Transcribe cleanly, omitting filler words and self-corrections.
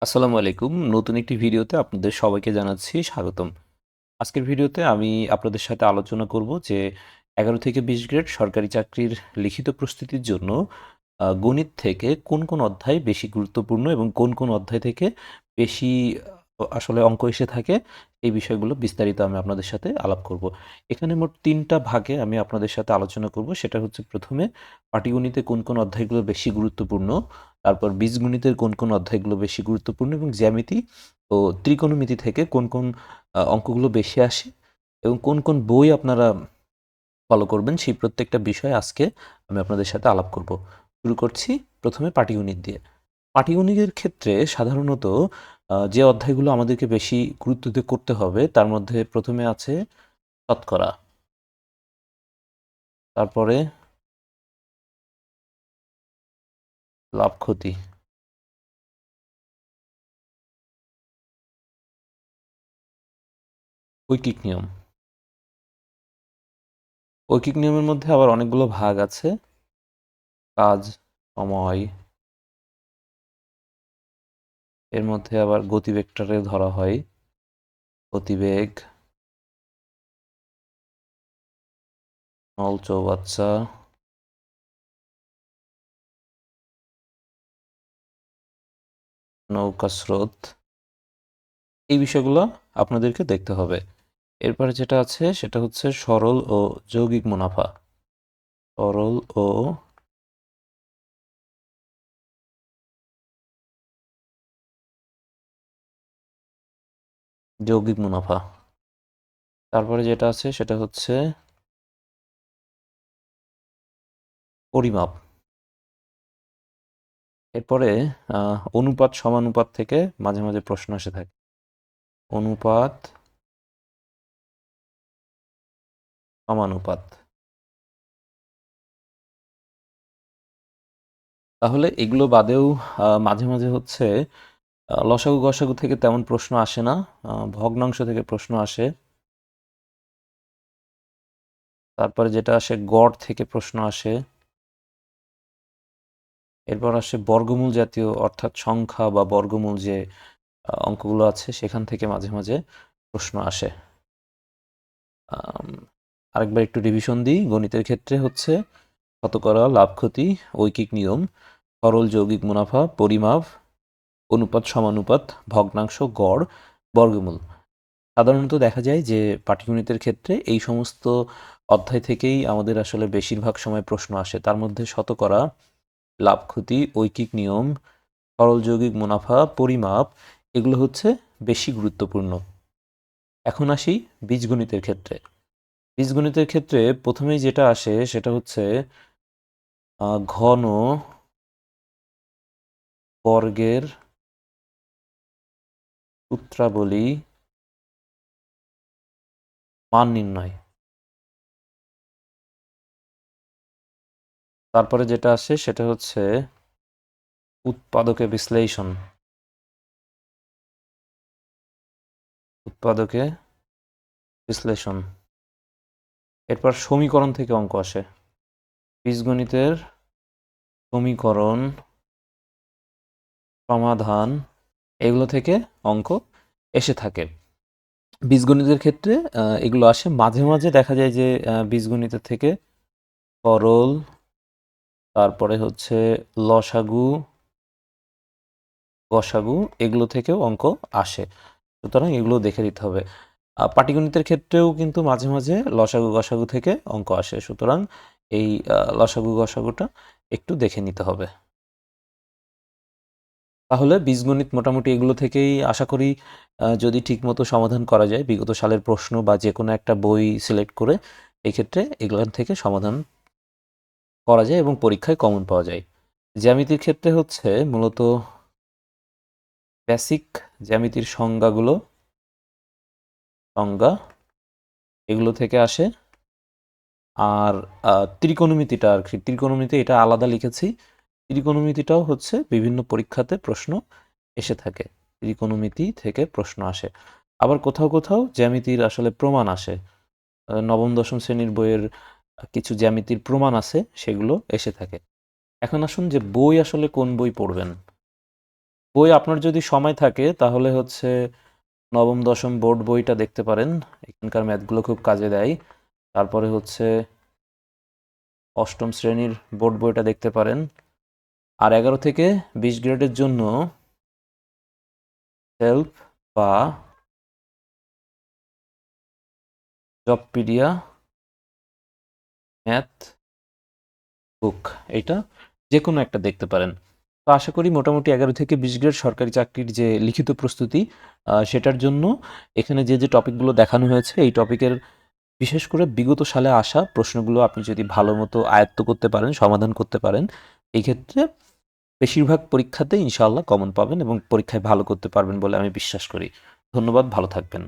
আসসালামু আলাইকুম। নতুন একটি ভিডিওতে আপনাদের সবাইকে জানাচ্ছি স্বাগতম। আজকের ভিডিওতে আমি আপনাদের সাথে আলোচনা করব যে ১১ থেকে ২০ গ্রেড সরকারি চাকরির লিখিত প্রস্তুতির জন্য গণিত থেকে কোন অধ্যায় বেশি গুরুত্বপূর্ণ এবং কোন অধ্যায় থেকে বেশি আসলে অঙ্ক এসে থাকে, এই বিষয়গুলো বিস্তারিত আমি আপনাদের সাথে আলাপ করব। এখানে মোট ৩ টা ভাগে আমি আপনাদের সাথে আলোচনা করব। সেটা হচ্ছে ১ম এ পাটিগণিতে কোন অধ্যায়গুলো বেশি গুরুত্বপূর্ণ, তারপর বীজগণিতের কোন অধ্যায়গুলো বেশি গুরুত্বপূর্ণ এবং জ্যামিতি ও ত্রিকোণমিতি থেকে কোন অঙ্কগুলো বেশি আসে এবং কোন বই আপনারা ফলো করবেন, সেই প্রত্যেকটা বিষয় আজকে আমি আপনাদের সাথে আলাপ করব। শুরু করছি ১ম এ পাটিগণিত দিয়ে। পাটিগণিতের ক্ষেত্রে সাধারণত যে অধ্যায়গুলো আমাদেরকে বেশি গুরুত্ব দিয়ে করতে হবে তার মধ্যে ১ম এ আছে শতকরা, তারপরে লাভ ক্ষতি, ঐকিক নিয়ম। ঐকিক নিয়মের মধ্যে আবার অনেকগুলো ভাগ আছে। কাজ, সময়, এর মধ্যে আবার গতিবেগটারে ধরা হয়। গতিবেগ, নল চৌবাচ্চা, নৌকা স্রোত, এই বিষয়গুলো আপনাদেরকে দেখতে হবে। এরপরে যেটা আছে সেটা হচ্ছে সরল ও যৌগিক মুনাফা। সরল ও যৌগিক মুনাফা। তারপরে যেটা আছে সেটা হচ্ছে পরিমাপ। এরপরে অনুপাত সমানুপাত থেকে মাঝে মাঝে প্রশ্ন এসে থাকে। অনুপাত সমানুপাত। তাহলে এগুলো বাদেও মাঝে মাঝে হচ্ছে লসাগু গসাগু থেকে তেমন প্রশ্ন আসে না, ভগ্নাংশ থেকে প্রশ্ন আসে। তারপরে যেটা আসে গড় থেকে প্রশ্ন আসে। এরপর আসে বর্গমূল জাতীয়, অর্থাৎ সংখ্যা বা বর্গমূল যে অঙ্কগুলো আছে সেখান থেকে মাঝে মাঝে প্রশ্ন আসে। আরেকবার একটু রিভিশন দিই। গণিতের ক্ষেত্রে হচ্ছে শতকরা, লাভ ক্ষতি, ঐকিক নিয়ম, সরল যৌগিক মুনাফা, পরিমাপ, অনুপাত সমানুপাত, ভগ্নাংশ, গড়, বর্গমূল। সাধারণত দেখা যায় যে পাটিগণিতের ক্ষেত্রে এই সমস্ত অধ্যায় থেকেই আমাদের আসলে বেশিরভাগ সময় প্রশ্ন আসে। তার মধ্যে শতকরা, লাভ ক্ষতি, ঐকিক নিয়ম, সরল যৌগিক মুনাফা, পরিমাপ, এগুলো হচ্ছে বেশি গুরুত্বপূর্ণ। এখন আসি বীজগণিতের ক্ষেত্রে। বীজগণিতের ক্ষেত্রে প্রথমেই যেটা আসে সেটা হচ্ছে ঘন বর্গের সূত্রাবলী মান নির্ণয়। তারপরে যেটা আসে সেটা হচ্ছে উৎপাদকে বিশ্লেষণ। উৎপাদকে বিশ্লেষণ। এরপর সমীকরণ থেকে অঙ্ক আসে। বীজগণিতের সমীকরণ, সমাধান, এগুলো থেকে অঙ্ক এসে থাকে। বীজগণিতের ক্ষেত্রে এগুলো আসে। মাঝে মাঝে দেখা যায় যে বীজগণিতের থেকে সরল, তারপরে হচ্ছে লসাগু, গসাগু, এগুলো থেকেও অঙ্ক আসে। সুতরাং এগুলো দেখে দিতে হবে। পাটিগণিতের ক্ষেত্রেও কিন্তু মাঝে মাঝে লসাগু গসাগু থেকে অঙ্ক আসে। সুতরাং এই লসাগু গসাগুটা একটু দেখে নিতে হবে। তাহলে বীজগণিত মোটামুটি এগুলো থেকেই আশা করি যদি ঠিকমতো সমাধান করা যায় বিগত সালের প্রশ্ন বা যেকোনো একটা বই সিলেক্ট করে, এক্ষেত্রে এগুলোর থেকে সমাধান করা যায় এবং পরীক্ষায় কমন পাওয়া যায়। জ্যামিতির ক্ষেত্রে হচ্ছে মূলত বেসিক জ্যামিতির সংজ্ঞা এগুলো থেকে আসে। আর ত্রিকোণমিতিটা আর কি, ত্রিকোণমিতি এটা আলাদা লিখেছি। ত্রিকোণমিতিটাও হচ্ছে বিভিন্ন পরীক্ষাতে প্রশ্ন এসে থাকে। ত্রিকোণমিতি থেকে প্রশ্ন আসে। আবার কোথাও কোথাও জ্যামিতির আসলে প্রমাণ আসে। নবম দশম শ্রেণীর বইয়ের কিছু জ্যামিতির প্রমাণ আছে, সেগুলো এসে থাকে। এখন আসুন যে বই আসলে কোন বই পড়বেন। বই আপনার যদি সময় থাকে তাহলে হচ্ছে নবম দশম বোর্ড বইটা দেখতে পারেন, এখানকার ম্যাথগুলো খুব কাজে দেয়। তারপরে হচ্ছে অষ্টম শ্রেণীর বোর্ড বইটা দেখতে পারেন। আর 11 থেকে 20 গ্রেডের জন্য সেলফ বা জবপিডিয়া ম্যাথ বুক, এটা যে কোনো একটা দেখতে পারেন। তো আশা করি মোটামুটি 11 থেকে 20 গ্রেড সরকারি চাকরির যে লিখিত প্রস্তুতি, সেটার জন্য এখানে যে যে টপিকগুলো দেখানো হয়েছে এই টপিকের বিশেষ করে বিগত সালে আসা প্রশ্নগুলো আপনি যদি ভালো মতো আয়ত্ত করতে পারেন, সমাধান করতে পারেন, এই ক্ষেত্রে বেশিরভাগ পরীক্ষাতেই ইনশাআল্লাহ কমন পাবেন এবং পরীক্ষায় ভালো করতে পারবেন বলে আমি বিশ্বাস করি। ধন্যবাদ, ভালো থাকবেন।